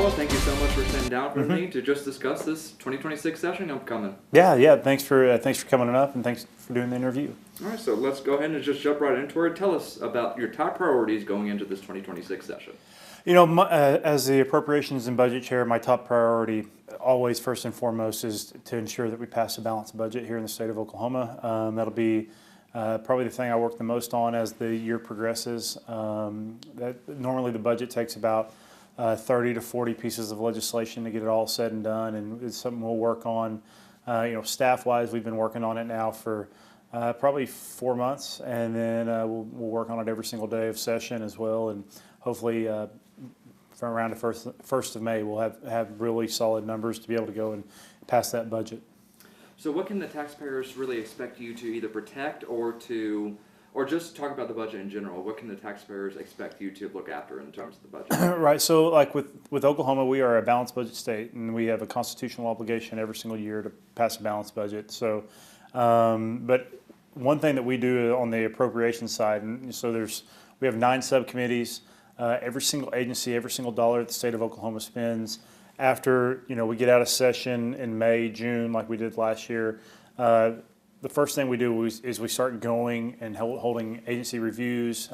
Caldwell, thank you so much for sitting down with me to just discuss this 2026 session upcoming. Yeah. Thanks for coming up, and thanks for doing the interview. All right, so let's go ahead and just jump right into it. Tell us about your top priorities going into this 2026 session. As the appropriations and budget chair, my top priority, always first and foremost, is to ensure that we pass a balanced budget here in the state of Oklahoma. That'll be probably the thing I work the most on as the year progresses. Normally the budget takes about 30 to 40 pieces of legislation to get it all said and done, and it's something we'll work on. Staff-wise, we've been working on it now for probably 4 months, and then we'll work on it every single day of session as well, and hopefully from around the first of May, we'll have really solid numbers to be able to go and pass that budget. So what can the taxpayers really expect you to either protect or just talk about the budget in general? What can the taxpayers expect you to look after in terms of the budget? Right. So, like with Oklahoma, we are a balanced budget state, and we have a constitutional obligation every single year to pass a balanced budget. So, but one thing that we do on the appropriation side, and so we have 9 subcommittees. Every single agency, every single dollar that the state of Oklahoma spends, after we get out of session in May, June, like we did last year, the first thing we do is we start going and holding agency reviews.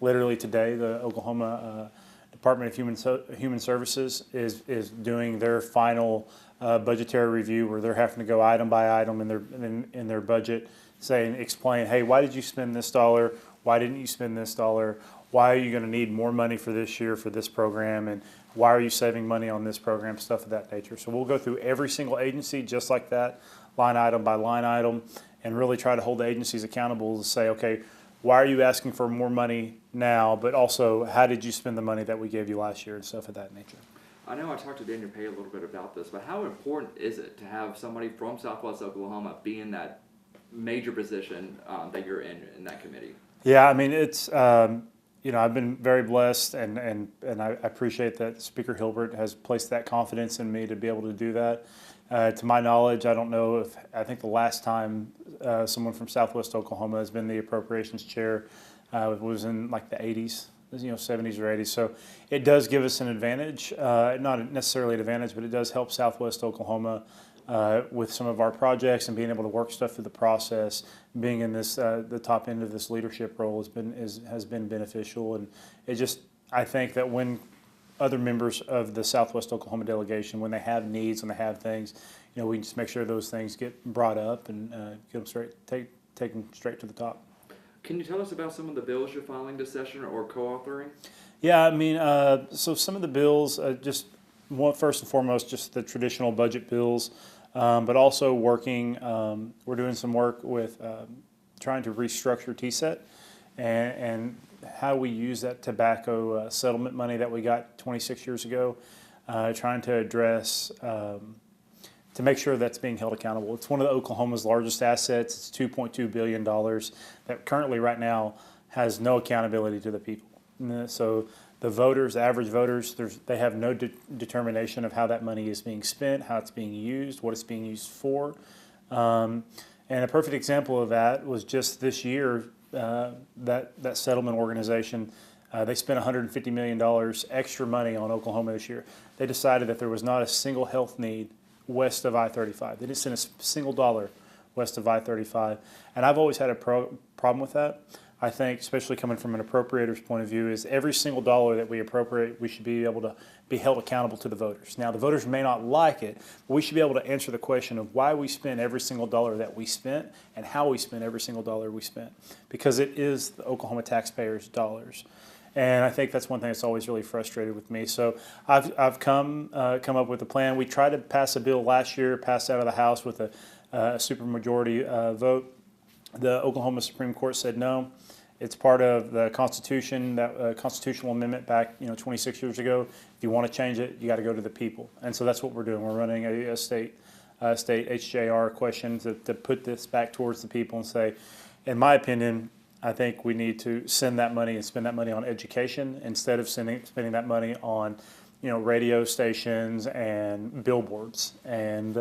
Literally today, the Oklahoma Department of Human Services is doing their final budgetary review, where they're having to go item by item in their budget, explain, hey, why did you spend this dollar? Why didn't you spend this dollar? Why are you going to need more money for this year for this program? And why are you saving money on this program? Stuff of that nature. So we'll go through every single agency just like that, line item by line item, and really try to hold the agencies accountable to say, okay, why are you asking for more money now? But also, how did you spend the money that we gave you last year and stuff of that nature? I know I talked to Daniel Pay a little bit about this, but how important is it to have somebody from Southwest Oklahoma be in that major position that you're in that committee? Yeah, I mean, it's, I've been very blessed, and I appreciate that Speaker Hilbert has placed that confidence in me to be able to do that. To my knowledge, I think the last time someone from Southwest Oklahoma has been the appropriations chair was in like the 80s, 70s or 80s. So it does give us an advantage, not necessarily an advantage, but it does help Southwest Oklahoma with some of our projects and being able to work stuff through the process. Being in this the top end of this leadership role has been beneficial, and I think that when other members of the Southwest Oklahoma delegation, when they have needs, when they have things, we can just make sure those things get brought up and get them take them straight to the top. Can you tell us about some of the bills you're filing this session or co-authoring? Yeah, I mean, so some of the bills, first and foremost, just the traditional budget bills, but also we're doing some work with trying to restructure TSET and how we use that tobacco settlement money that we got 26 years ago, trying to address, to make sure that's being held accountable. It's one of Oklahoma's largest assets. It's $2.2 billion that currently right now has no accountability to the people. So the voters, the average voters, they have no determination of how that money is being spent, how it's being used, what it's being used for. And a perfect example of that was just this year, that settlement organization, they spent $150 million extra money on Oklahoma this year. They decided that there was not a single health need west of I-35. They didn't send a single dollar west of I-35. And I've always had a problem with that. I think, especially coming from an appropriator's point of view, is every single dollar that we appropriate, we should be able to be held accountable to the voters. Now, the voters may not like it, but we should be able to answer the question of why we spend every single dollar that we spent and how we spend every single dollar we spent, because it is the Oklahoma taxpayers' dollars. And I think that's one thing that's always really frustrated with me. So I've come up with a plan. We tried to pass a bill last year, passed out of the House with a supermajority vote. The Oklahoma Supreme Court said no. It's part of the Constitution, that constitutional amendment back 26 years ago. If you want to change it, you got to go to the people. And so that's what we're doing. We're running a state HJR question to put this back towards the people and say, in my opinion, I think we need to send that money and spend that money on education instead of spending that money on radio stations and billboards. And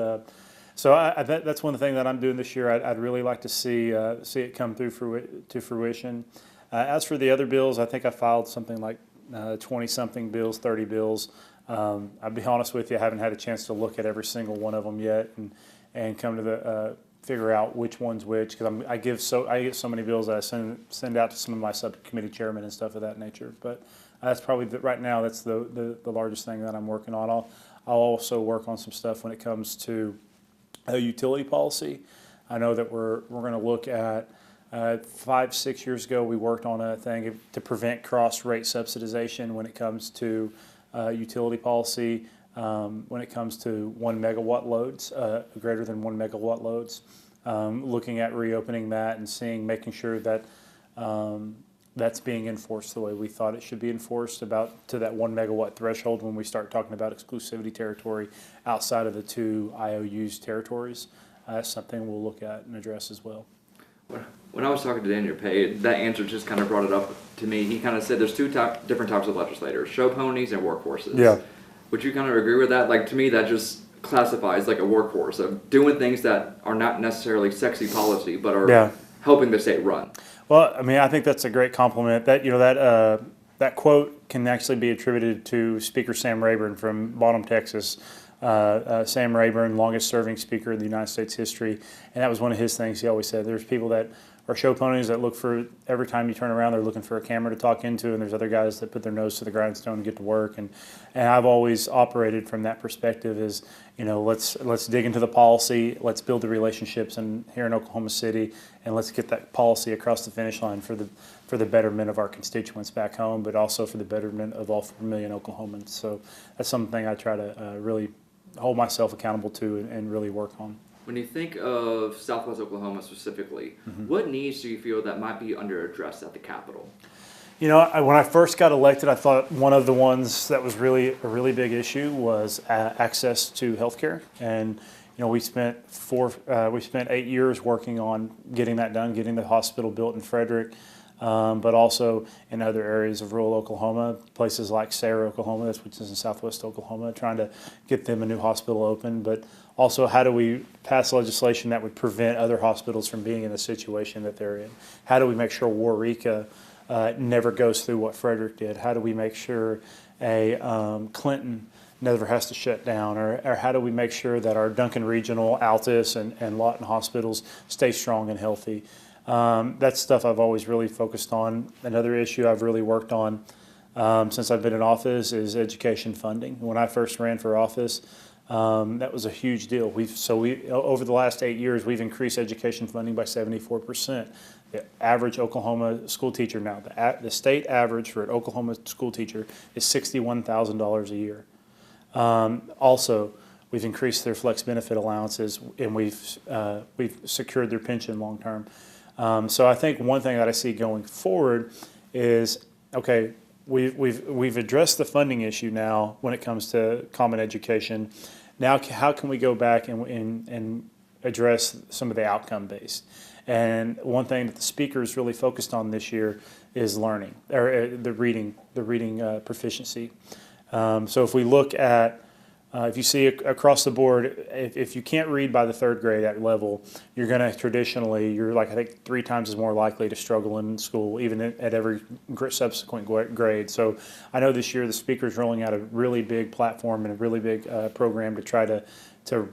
so that's one thing that I'm doing this year. I'd really like to see it come through to fruition. As for the other bills, I think I filed something like 20-something bills, 30 bills. I'll be honest with you, I haven't had a chance to look at every single one of them yet and come to the figure out which one's which, because I get so many bills that I send out to some of my subcommittee chairmen and stuff of that nature. But that's probably right now that's the largest thing that I'm working on. I'll also work on some stuff when it comes to utility policy. I know that we're going to look at 5-6 years ago we worked on a thing to prevent cross rate subsidization when it comes to utility policy. When it comes to 1 megawatt loads, greater than 1 megawatt loads, looking at reopening that and making sure that that's being enforced the way we thought it should be enforced, about to that 1 megawatt threshold when we start talking about exclusivity territory outside of the 2 IOUs territories. That's something we'll look at and address as well. When I was talking to Daniel Pay, that answer just kind of brought it up to me. He kind of said there's two different types of legislators: show ponies and workhorses. Yeah. Would you kind of agree with that? Like, to me, that just classifies like a workhorse of doing things that are not necessarily sexy policy, but are helping the state run. Well, I mean, I think that's a great compliment. That that quote can actually be attributed to Speaker Sam Rayburn from Bottom, Texas. Sam Rayburn, longest serving speaker in the United States history, and that was one of his things. He always said there's people that are show ponies that look for, every time you turn around they're looking for a camera to talk into, and there's other guys that put their nose to the grindstone and get to work. And I've always operated from that perspective is, let's dig into the policy, let's build the relationships here in Oklahoma City, and let's get that policy across the finish line for the betterment of our constituents back home, but also for the betterment of all 4 million Oklahomans. So that's something I try to really hold myself accountable to and really work on. When you think of Southwest Oklahoma specifically, what needs do you feel that might be under addressed at the Capitol? When I first got elected, I thought one of the ones that was really a really big issue was access to health care. And we spent 8 years working on getting that done, getting the hospital built in Frederick, but also in other areas of rural Oklahoma, places like Sarah, Oklahoma, which is in Southwest Oklahoma, trying to get them a new hospital open. But also, how do we pass legislation that would prevent other hospitals from being in the situation that they're in? How do we make sure Waurika never goes through what Frederick did? How do we make sure Clinton never has to shut down? Or how do we make sure that our Duncan Regional, Altus, and Lawton hospitals stay strong and healthy? That's stuff I've always really focused on. Another issue I've really worked on since I've been in office is education funding. When I first ran for office, that was a huge deal. Over the last 8 years, we've increased education funding by 74%. The average Oklahoma school teacher now, the state average for an Oklahoma school teacher is $61,000 a year. Also, we've increased their flex benefit allowances, and we've secured their pension long term. So I think one thing that I see going forward is, okay, we've addressed the funding issue now when it comes to common education. Now, how can we go back and address some of the outcome based? And one thing that the speaker is really focused on this year is learning, or the reading proficiency. So if we look at if you see across the board, if you can't read by the 3rd grade at level, you're going to you're like, I think 3 times as more likely to struggle in school, even at every subsequent grade. So I know this year the speaker is rolling out a really big platform and a really big program to try to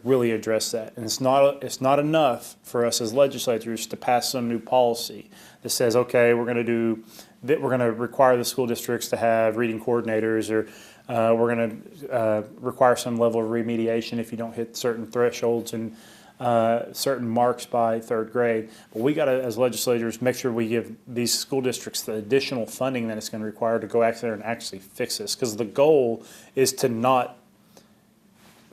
really address that. And it's not enough for us as legislators to pass some new policy that says, okay, we're going to require the school districts to have reading coordinators, or we're going to require some level of remediation if you don't hit certain thresholds and certain marks by 3rd grade. But we got to, as legislators, make sure we give these school districts the additional funding that it's going to require to go out there and actually fix this. Because the goal is to not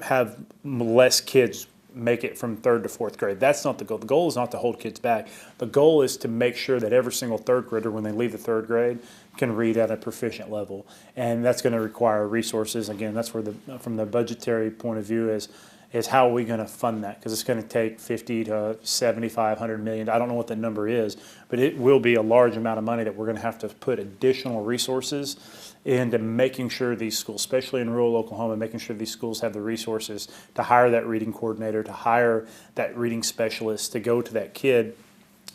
have less kids make it from 3rd to 4th grade. That's not the goal. The goal is not to hold kids back. The goal is to make sure that every single 3rd grader, when they leave the 3rd grade, can read at a proficient level. And that's going to require resources. Again, that's where from the budgetary point of view is how are we going to fund that? Because it's going to take 50 to 75, 100 million. I don't know what the number is, but it will be a large amount of money that we're going to have to put additional resources into making sure these schools, especially in rural Oklahoma, making sure these schools have the resources to hire that reading coordinator, to hire that reading specialist, to go to that kid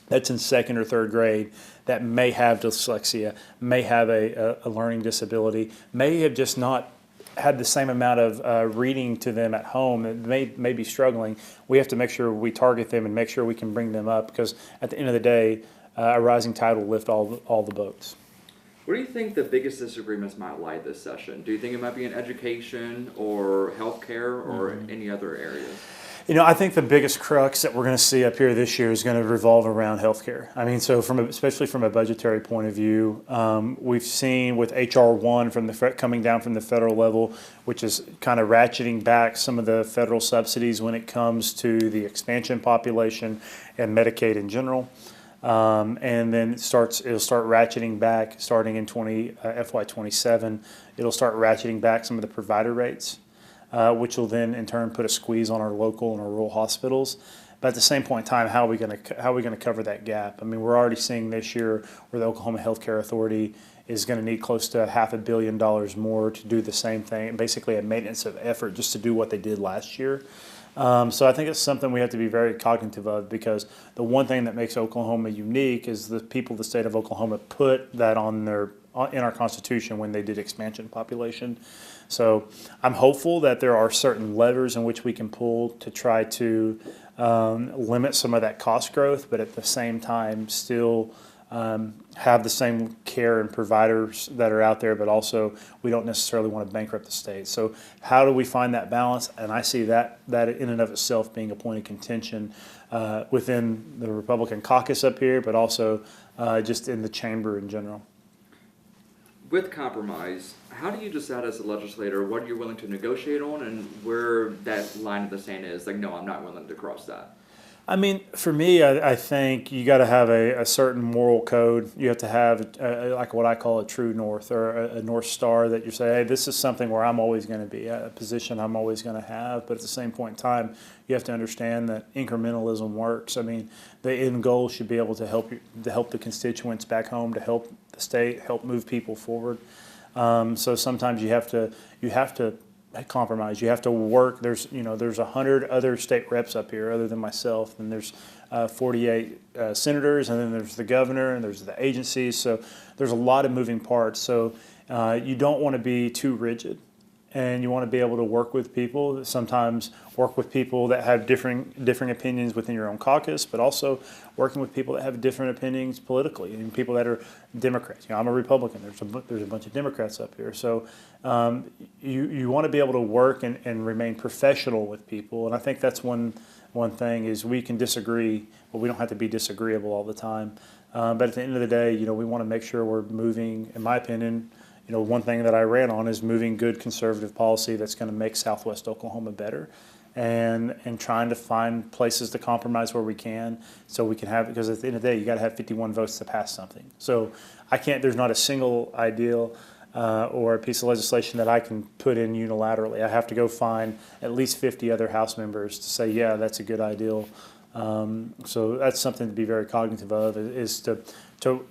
that's in 2nd or 3rd grade that may have dyslexia, may have a learning disability, may have just not had the same amount of reading to them at home that may be struggling, we have to make sure we target them and make sure we can bring them up, because at the end of the day, a rising tide will lift all the boats. Where do you think the biggest disagreements might lie this session? Do you think it might be in education or healthcare or any other areas? I think the biggest crux that we're going to see up here this year is going to revolve around healthcare. I mean, so especially from a budgetary point of view, we've seen with HR 1 coming down from the federal level, which is kind of ratcheting back some of the federal subsidies when it comes to the expansion population and Medicaid in general. And then it'll start ratcheting back starting in FY27. It'll start ratcheting back some of the provider rates, which will then in turn put a squeeze on our local and our rural hospitals. But at the same point in time, how are we going to cover that gap? I mean, we're already seeing this year where the Oklahoma Healthcare Authority is going to need close to $500 million more to do the same thing, basically a maintenance of effort just to do what they did last year. So I think it's something we have to be very cognitive of, because the one thing that makes Oklahoma unique is the people of the state of Oklahoma put that in our Constitution when they did expansion population. So I'm hopeful that there are certain levers in which we can pull to try to limit some of that cost growth, but at the same time still have the same care and providers that are out there, but also we don't necessarily want to bankrupt the state. So how do we find that balance? And I see that in and of itself being a point of contention within the Republican caucus up here, but also just in the chamber in general. With compromise, how do you decide as a legislator what you're willing to negotiate on and where that line of the sand is? Like, no, I'm not willing to cross that. I mean, for me, I think you got to have a certain moral code. You have to have like what I call a true north, or a North Star, that you say, hey, this is something where I'm always going to be, a position I'm always going to have. But at the same point in time, you have to understand that incrementalism works. I mean, the end goal should be able to help the constituents back home, to help the state, help move people forward. So sometimes you have to compromise. You have to work. There's 100 other state reps up here other than myself, and there's 48 senators, and then there's the governor, and there's the agencies. So there's a lot of moving parts. So you don't want to be too rigid, and you want to be able to work with people. Sometimes work with people that have differing opinions within your own caucus, but also working with people that have different opinions politically, and people that are Democrats. I'm a Republican. There's a bunch of Democrats up here. So you want to be able to work and remain professional with people. And I think that's one thing is we can disagree, but we don't have to be disagreeable all the time. But at the end of the day, we want to make sure we're moving, in my opinion, one thing that I ran on is moving good conservative policy that's going to make Southwest Oklahoma better, and trying to find places to compromise where we can, so we can have, because at the end of the day, you got to have 51 votes to pass something. So there's not a single ideal or a piece of legislation that I can put in unilaterally. I have to go find at least 50 other House members to say, yeah, that's a good ideal. So that's something to be very cognitive of, is to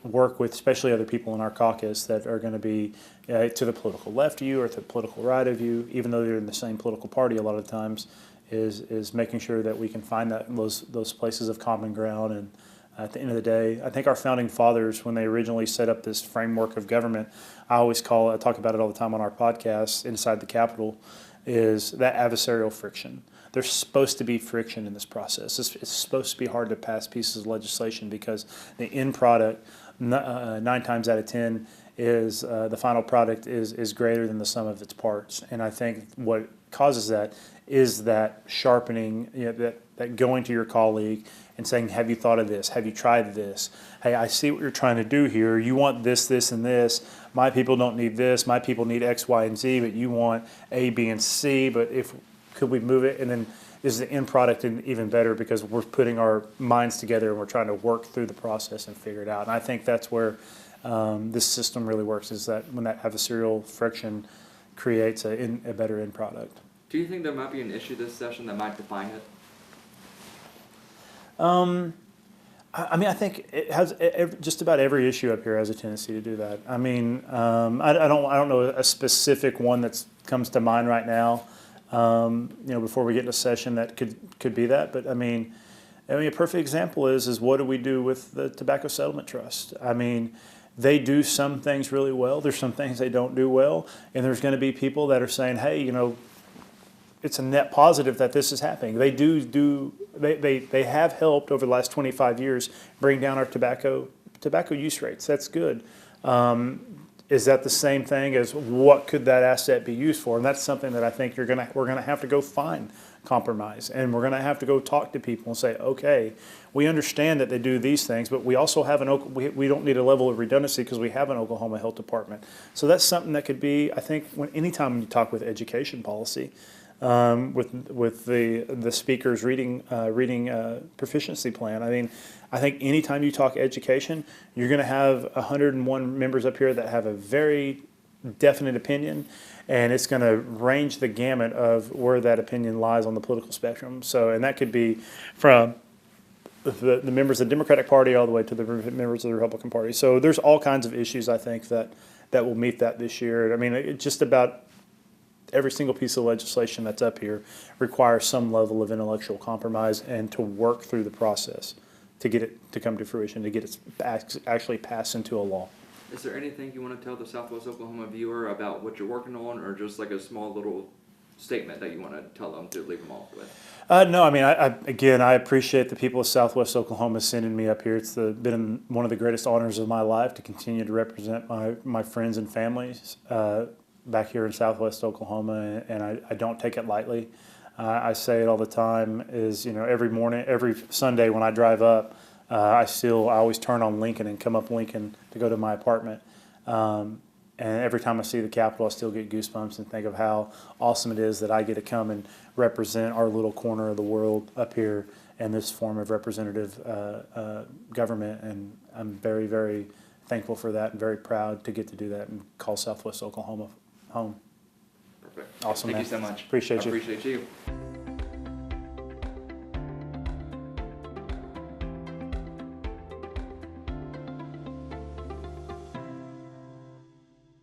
work with, especially other people in our caucus that are going to be to the political left of you or to the political right of you, even though they're in the same political party a lot of times, is making sure that we can find those places of common ground. And at the end of the day, I think our founding fathers, when they originally set up this framework of government, I talk about it all the time on our podcast, Inside the Capitol, is that adversarial friction. There's supposed to be friction in this process. It's supposed to be hard to pass pieces of legislation, because the end product, 9 times out of 10, is the final product is greater than the sum of its parts. And I think what causes that is that sharpening, that going to your colleague and saying, have you thought of this? Have you tried this? Hey, I see what you're trying to do here. You want this, this, and this. My people don't need this. My people need X, Y, and Z, but you want A, B, and C. But could we move it? And then is the end product even better, because we're putting our minds together and we're trying to work through the process and figure it out. And I think that's where this system really works, is that when that adversarial friction creates a better end product. Do you think there might be an issue this session that might define it? I mean, I think it has just about every issue up here has a tendency to do that. I mean, I don't know a specific one that comes to mind right now. Before we get into session, that could be that. But I mean, a perfect example is what do we do with the Tobacco Settlement Trust? I mean, they do some things really well. There's some things they don't do well. And there's going to be people that are saying, hey, you know, it's a net positive that this is happening. They have helped over the last 25 years bring down our tobacco use rates. That's good. Is that the same thing as what could that asset be used for? And that's something that I think we're gonna have to go find compromise, and we're gonna have to go talk to people and say, okay, we understand that they do these things, but we also have we don't need a level of redundancy because we have an Oklahoma Health Department. So that's something that could be, I think, anytime you talk with education policy, with the speaker's reading proficiency plan. I mean, I think anytime you talk education, you're going to have 101 members up here that have a very definite opinion, and it's going to range the gamut of where that opinion lies on the political spectrum. So, and that could be from the members of the Democratic Party all the way to the members of the Republican Party. So there's all kinds of issues, I think, that will meet that this year. I mean, it just about every single piece of legislation that's up here requires some level of intellectual compromise and to work through the process to get it to come to fruition, to get it actually passed into a law. Is there anything you want to tell the Southwest Oklahoma viewer about what you're working on, or just like a small little statement that you want to tell them to leave them off with? No, I mean, I appreciate the people of Southwest Oklahoma sending me up here. It's been one of the greatest honors of my life to continue to represent my friends and families back here in Southwest Oklahoma, and I don't take it lightly. I say it all the time, is, you know, every morning, every Sunday when I drive up, I always turn on Lincoln and come up Lincoln to go to my apartment. And every time I see the Capitol, I still get goosebumps and think of how awesome it is that I get to come and represent our little corner of the world up here in this form of representative government. And I'm very, very thankful for that and very proud to get to do that and call Southwest Oklahoma home. Perfect. Awesome, Thank man. you so much. Appreciate you. I appreciate you.